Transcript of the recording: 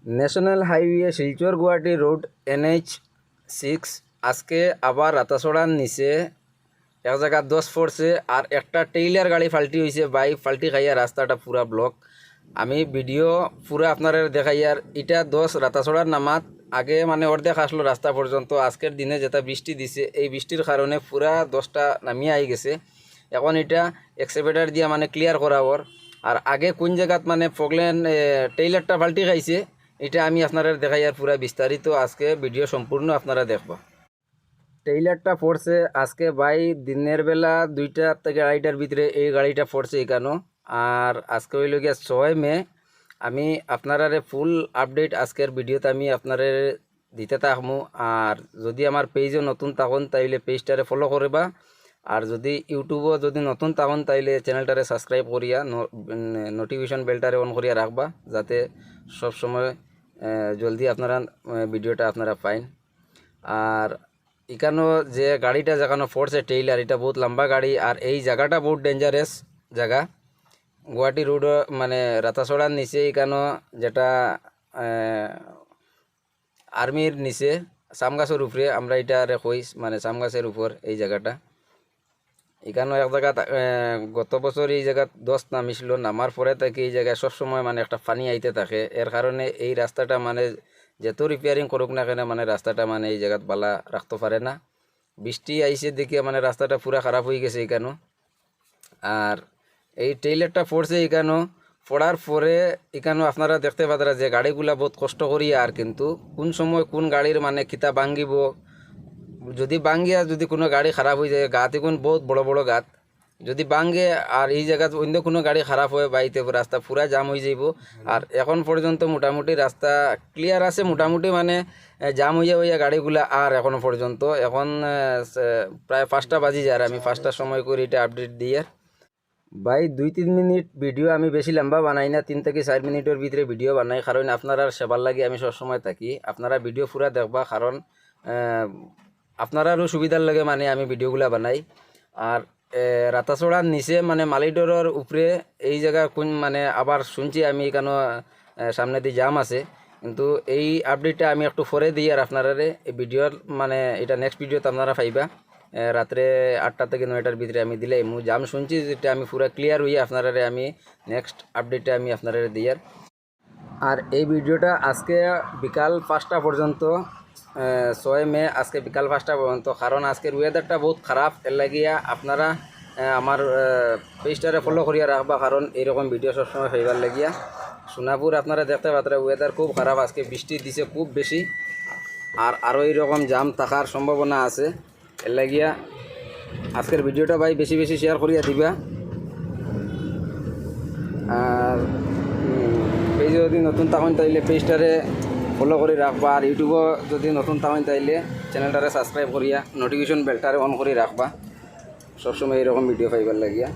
National highway Silchar Guwahati road NH6 আজকে আবার রাতাছড়ার নিচে এক জায়গা 10 পড়ছে আর একটা টেইলার গাড়ি ফাল্টি হয়েছে। বাইক ফাল্টি খাইয়া রাস্তাটা পুরা ব্লক। আমি ভিডিও পুরা আপনারা দেখাইয়ার এটা 10 রাতাছড়ার নামাত আগে মানে অর্ধেক আসলো রাস্তা পর্যন্ত। আজকের দিনে যেটা বৃষ্টি দিছে এই বৃষ্টির কারণে পুরা 10টা নামিয়ে আই গেছে। এখন এটা এক্সকেভেটর দিয়া মানে ক্লিয়ার করা ওর। আর আগে কোন জায়গাত মানে ফগলেন টেইলারটা ফাল্টি খাইছে এটা আমি আপনারা দেখাইয়ার পুরা বিস্তারিত আজকে ভিডিও সম্পূর্ণ আপনারা দেখবা। টেইলারটা পড়ছে আজকে বাই দিনের বেলা 2টা থেকে 2:30টার ভিতরে এই গাড়িটা পড়ছে এখানো। আর আজকে হইল গিয়া 6 মে। আমি আপনারা ফুল আপডেট আজকের ভিডিওতে আমি আপনারা দিতে থাকবো। আর যদি আমার পেজও নতুন থাকুন তাইলে পেজটারে ফলো করবা। আর যদি ইউটিউবও যদি নতুন থাকুন তাইলে চ্যানেলটারে সাবস্ক্রাইব করিয়া নোটিফিকেশন বেলটারে অন করিয়া রাখবা, যাতে সব সময় জলদি আপনারা ভিডিওটা আপনারা পাইন। আর এখানেও যে গাড়িটা যেখানে ফোর্সে টেইলার এটা বহুত লম্বা গাড়ি। আর এই জায়গাটা বহুত ডেঞ্জারাস জায়গা। গুয়াহাটি রোড মানে রাতাছড়ার নিচে এখানেও যেটা আর্মির নিচে সামগাছের উপরে আমরা এটা কই মানে সামগাছের উপর এই জায়গাটা। এখানেও এক জায়গা গত বছর এই জায়গা 10 নামিছিল, নামার পরে থেকে এই জায়গায় সবসময় মানে একটা পানি আইতে থাকে। এর কারণে এই রাস্তাটা মানে যত রিপেয়ারিং করুক না কেন মানে রাস্তাটা মানে এই জায়গাত বালা রাখতে পারে না। বৃষ্টি আইসে দেখে মানে রাস্তাটা পুরা খারাপ হয়ে গেছে এখানেও। আর এই টেইলারটা পড়ছে এখানেও, পড়ার পরে এখানেও আপনারা দেখতে পাতারা যে গাড়িগুলা বহুত কষ্ট করি। আর কিন্তু কোন সময় কোন গাড়ির মানে খিতা ভাঙ্গিব, যদি ভাঙ্গিয়া যদি কোনো গাড়ি খারাপ হয়ে যায়, গাত এখন বহুত বড় বড় গাত যদি ভাঙ্গে আর এই জায়গাত অন্য কোনো গাড়ি খারাপ হয় বাইতে রাস্তা পুরা জাম হয়ে যাইব। আর এখন পর্যন্ত মোটামুটি রাস্তা ক্লিয়ার আছে, মোটামুটি মানে জাম হইয়া হইয়া গাড়িগুলা। আর এখনো পর্যন্ত এখন প্রায় 5টা বাজি যায়। আর আমি 5টার সময় করে এটা আপডেট দিয়ে ভাই 2-3 মিনিট ভিডিও আমি বেশি লম্বা বানাই না, 3 থেকে 4 মিনিটের ভিতরে ভিডিও বানাই। কারণ আপনারা সেবার লাগে আমি সবসময় থাকি, আপনারা ভিডিও পুরা দেখবা। কারণ আপনারারও সুবিধার লাগে মানে আমি ভিডিওগুলা বানাই। আর রাতাছড়ার নিচে মানে মালিডোরের উপরে এই জায়গা কোন মানে আবার শুনছি আমি এখানে সামনে দিয়ে জাম আছে। কিন্তু এই আপডেটটা আমি একটু পরে দিই। আর আপনারা এই ভিডিওর মানে এটা নেক্সট ভিডিওতে আপনারা পাইবা রাত্রে 8টা থেকে 9টার ভিতরে আমি দিলে জাম শুনছি যেটা আমি পুরো ক্লিয়ার হইয়া আপনারা আমি নেক্সট আপডেটটা আমি আপনারা দিয়ার। আর এই ভিডিওটা আজকে বিকাল 5টা পর্যন্ত 6 মে আজকে বিকাল 5টা পর্যন্ত। কারণ আজকের ওয়েদারটা বহুত খারাপ, এর লাগিয়া আপনারা আমার পেজটারে ফলো করিয়া রাখবা। কারণ এইরকম ভিডিও সবসময় হইবার লাগিয়া। সোনাপুর আপনারা দেখতে পাত্রা ওয়েদার খুব খারাপ, আজকে বৃষ্টি দিছে খুব বেশি। আর আরও এইরকম জাম থাকার সম্ভাবনা আছে, এর লাগিয়া আজকের ভিডিওটা ভাই বেশি বেশি শেয়ার করিয়া দিবা। আর পেজে যদি নতুন থাকেন তাইলে পেজটারে ফলো করে রাখবা। আর ইউটিউবও যদি নতুন থাকেন তাইলে চ্যানেলটারে সাবস্ক্রাইব করিয়া নোটিফিকেশন বেলটারে অন করে রাখবা, সবসময় এরকম ভিডিও পাইবার লাগিয়া।